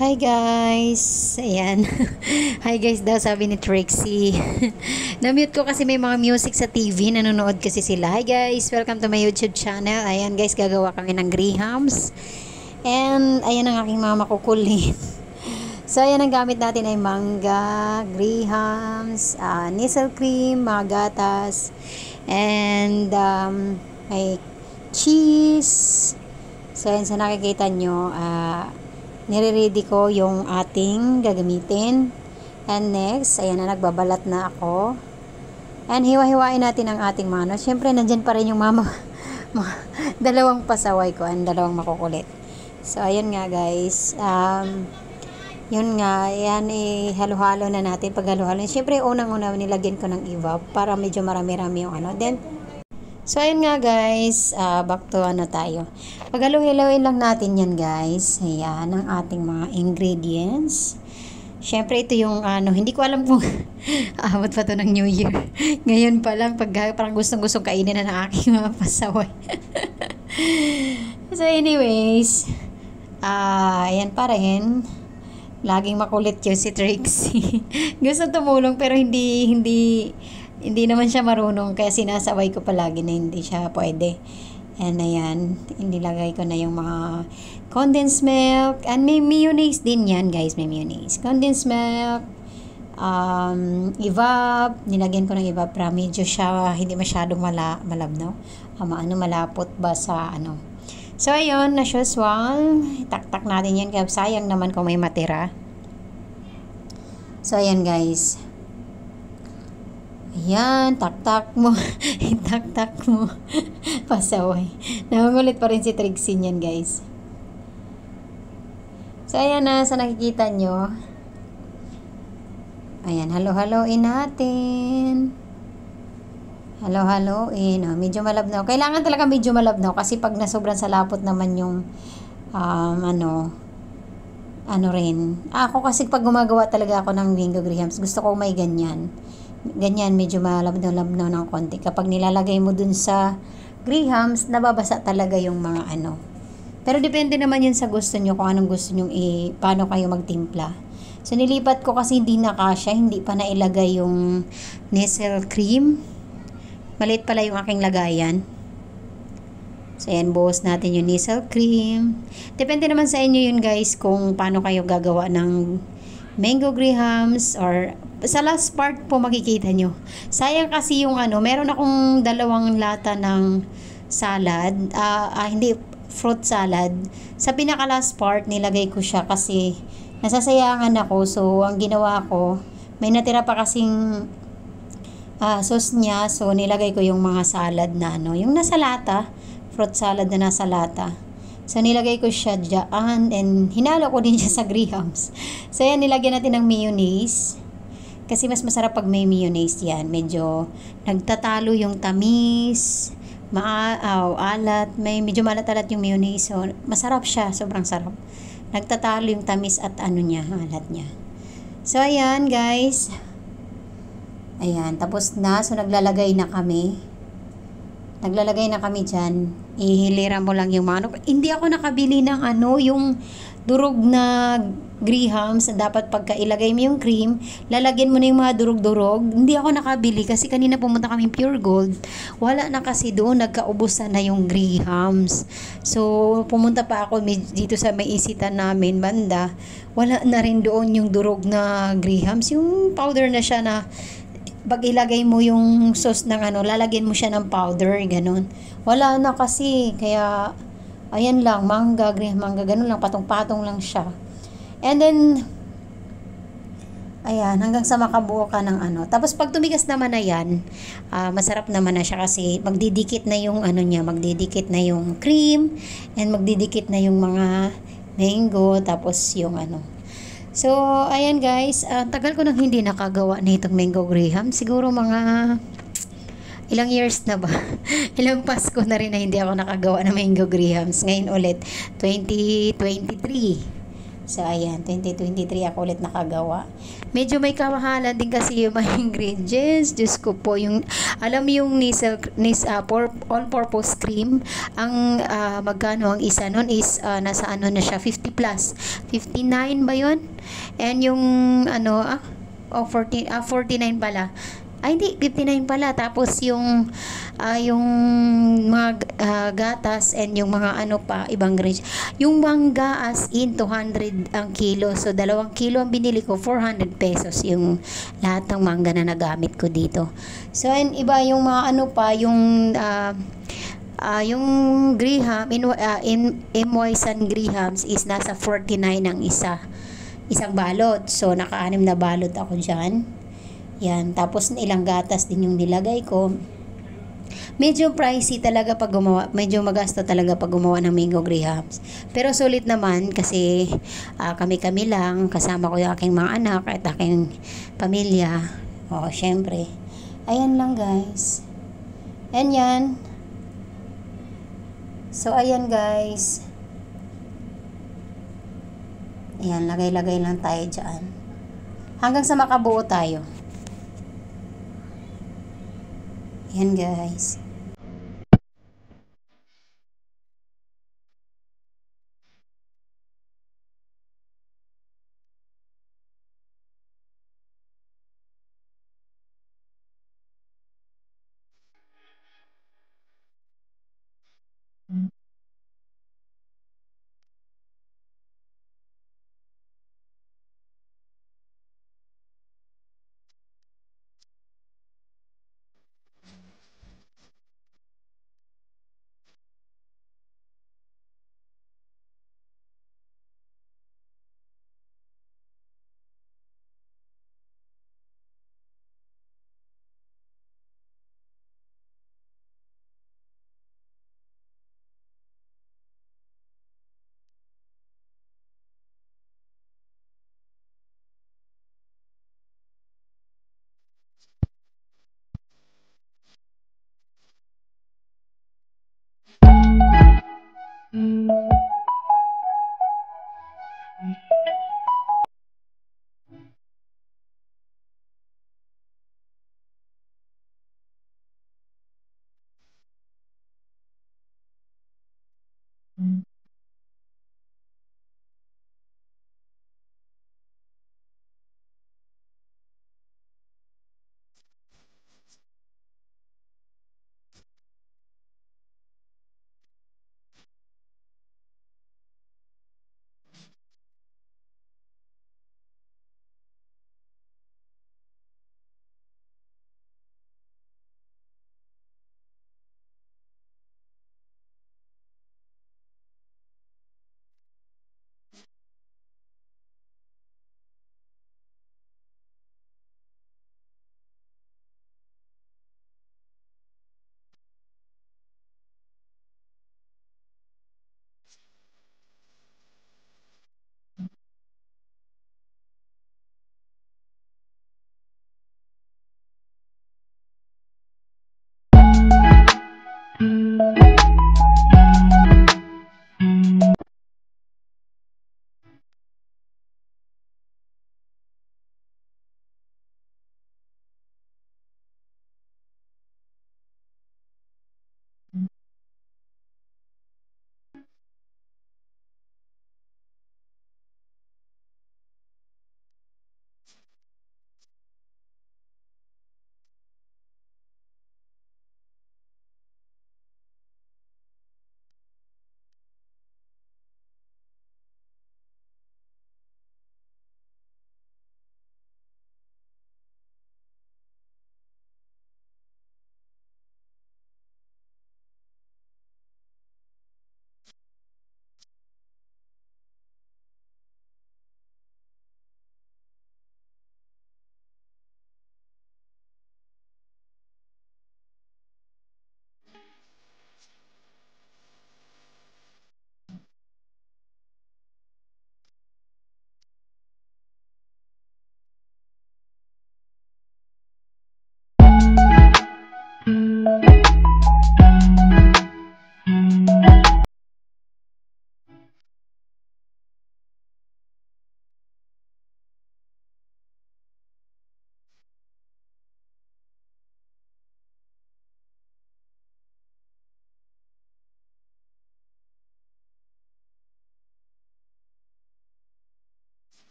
Hi guys! Ayan. Hi guys daw sabi ni Trixie. Na-mute ko kasi may mga music sa TV. Nanonood kasi sila. Hi guys! Welcome to my YouTube channel. Ayan guys, gagawa kami ng grahams. And ayan ang aking mga makukulit. So ayan ang gamit natin ay mangga, grahams, nisel cream, mga gatas, and may cheese. So ayan sa nakikita nyo, nire-ready ko yung ating gagamitin. And next, ayan na, nagbabalat na ako. And hiwa-hiwain natin ang ating mano. Siyempre, nandyan pa rin yung dalawang pasaway ko and dalawang makukulit. So, ayan nga guys. Yun nga, ayan, halo-halo na natin. Pag halo-halo, siyempre, unang-una nilagyan ko ng evap para medyo marami-rami yung ano. Then, so, ayun nga guys, back to tayo. Paghalo-haloin lang natin yan guys. Ayan, ang ating mga ingredients. Siyempre, ito yung hindi ko alam kung abot pa to ng New Year. Ngayon pa lang, parang gustong-gustong kainin na ng aking mga pasaway. So, anyways, ayan pa rin. Laging makulit yun si Trixie. Gusto tumulong pero hindi naman siya marunong kaya sinasabay ko palagi na hindi siya pwede. And ayan, inilagay ko na yung mga condensed milk. And may mayonnaise din yan guys, may mayonnaise. Condensed milk, evap, nilagyan ko ng evap para medyo siya hindi masyadong malabnaw. Malapot ba sa ano. So ayun, as usual, taktak natin yan kaya sayang naman kung may matira. So ayan guys. Ayan, taktak mo. Taktak mo. Pasaway. Nangungulit pa rin si Trixie niyan, guys. So, ayan na, sa nakikita nyo. Ayan, halo-haloin natin. Halo-haloin. Medyo malabnaw. Kailangan talaga medyo malabnaw kasi pag nasobrang sa lapot naman yung ano rin. Ako kasi pag gumagawa talaga ako ng mango grahams, gusto ko may ganyan. Ganyan, medyo malabnaw-labnaw ng konti. Kapag nilalagay mo dun sa grahams, nababasa talaga yung mga ano. Pero depende naman yun sa gusto nyo, kung anong gusto nyo, paano kayo magtimpla. So, nilipat ko kasi hindi na kasya, hindi pa nailagay yung nisel cream. Maliit pala yung aking lagayan. So, ayan, buhos natin yung nisel cream. Depende naman sa inyo yun guys, kung paano kayo gagawa ng mango grahams or sa last part po makikita nyo. Sayang kasi yung meron akong 2 lata ng salad, hindi, fruit salad. Sa pinaka last part, nilagay ko siya kasi nasasayangan ako. So, ang ginawa ko, may natira pa kasing sauce niya. So, nilagay ko yung mga salad na yung nasa lata, fruit salad na nasa lata. So, nilagay ko siya dyan and hinalo ko din siya sa grahams. So, yan, nilagyan natin ng mayonnaise. Kasi mas masarap pag may mayonnaise yan. Medyo nagtatalo yung tamis, alat. Medyo malat-alat yung mayonnaise. So, masarap siya. Sobrang sarap. Nagtatalo yung tamis at alat niya. So, ayan guys. Ayan, tapos na. So, naglalagay na kami dyan. Ihilira mo lang yung mga Hindi ako nakabili ng yung durog na grahams. Dapat pagka ilagay mo yung cream, lalagyan mo na yung mga durog-durog. Hindi ako nakabili kasi kanina pumunta kami Pure Gold. Wala na kasi doon, nagkaubusan na yung grahams. So, pumunta pa ako dito sa may isitan namin, banda. Wala na rin doon yung durog na grahams. Yung powder na siya na pag ilagay mo yung sauce ng lalagyan mo siya ng powder, ganun. Wala na kasi, kaya ayan lang, mangga, ganun lang, patong-patong lang siya. And then, ayan, hanggang sa makabuo ka ng Tapos pag tumigas naman na yan, masarap naman na siya kasi magdidikit na yung niya, magdidikit na yung cream, and magdidikit na yung mga mango, tapos yung So, ayan guys, tagal ko nang hindi nakagawa na itong mango graham. Siguro mga ilang years na ba? Ilang Pasko na rin na hindi ako nakagawa ng mango grahams. Ngayon ulit, 2023. So, ayan, 2023 ako ulit nakagawa. Medyo may kamahalan din kasi yung mga ingredients. Diyos ko po, yung, alam mo yung all-purpose cream, ang magkano ang isa nun is, nasa ano na siya, 50 plus. 59 ba yun? And yung, oh, 49 pala. Ay, hindi, 59 pala. Tapos yung mga gatas and yung mga ano pa, ibang range. Yung mangga as in 200 ang kilo. So, 2 kilo ang binili ko, 400 pesos yung lahat ng mangga na nagamit ko dito. So, and iba yung mga ano pa, yung graham, Moisan grahams is nasa 49 ang isang balot. So, naka-6 na balot ako dyan. Yan. Tapos, ilang gatas din yung nilagay ko. Medyo pricey talaga pag gumawa. Medyo magasto talaga pag gumawa ng mango grahams. Pero sulit naman kasi kami-kami lang. Kasama ko yung aking mga anak at aking pamilya. O, syempre. Ayan lang, guys. And yan. So, ayan, guys. Ayan, lagay-lagay lang tayo dyan. Hanggang sa makabuo tayo. Ayan, guys.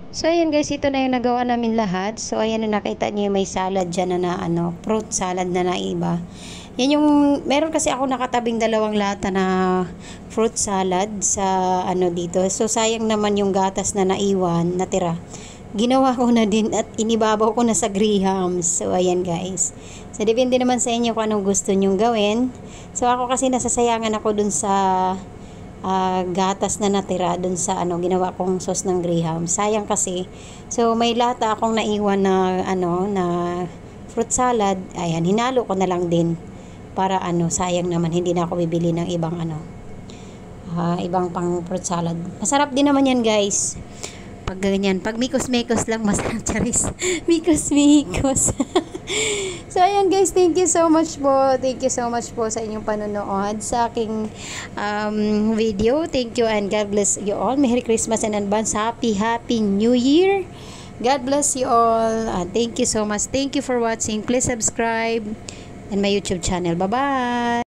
So, ayan guys, ito na yung nagawa namin lahat. So, ayan na nakita niyo may salad dyan na fruit salad na naiba. Yan yung, meron kasi ako nakatabing 2 lata na fruit salad sa dito. So, sayang naman yung gatas na naiwan, natira. Ginawa ko na din at inibabaw ko na sa grahams. So, ayan guys. So, depende naman sa inyo kung anong gusto nyong gawin. So, ako kasi nasasayangan ako dun sa gatas na natira dun sa ginawa kong sauce ng graham. Sayang kasi. So may lata akong naiwan na na fruit salad. Ayan, hinalo ko na lang din para sayang naman hindi na ako bibili ng ibang ibang pang fruit salad. Masarap din naman yan, guys. Pag ganyan, pag mikos-mikos lang masarap, charis. Mikos-mikos. So, ayan guys, thank you so much po. Thank you so much po sa inyong panonood sa aking video. Thank you and God bless you all. Merry Christmas and advance Happy New Year. God bless you all. Thank you so much. Thank you for watching. Please subscribe in my YouTube channel. Bye-bye.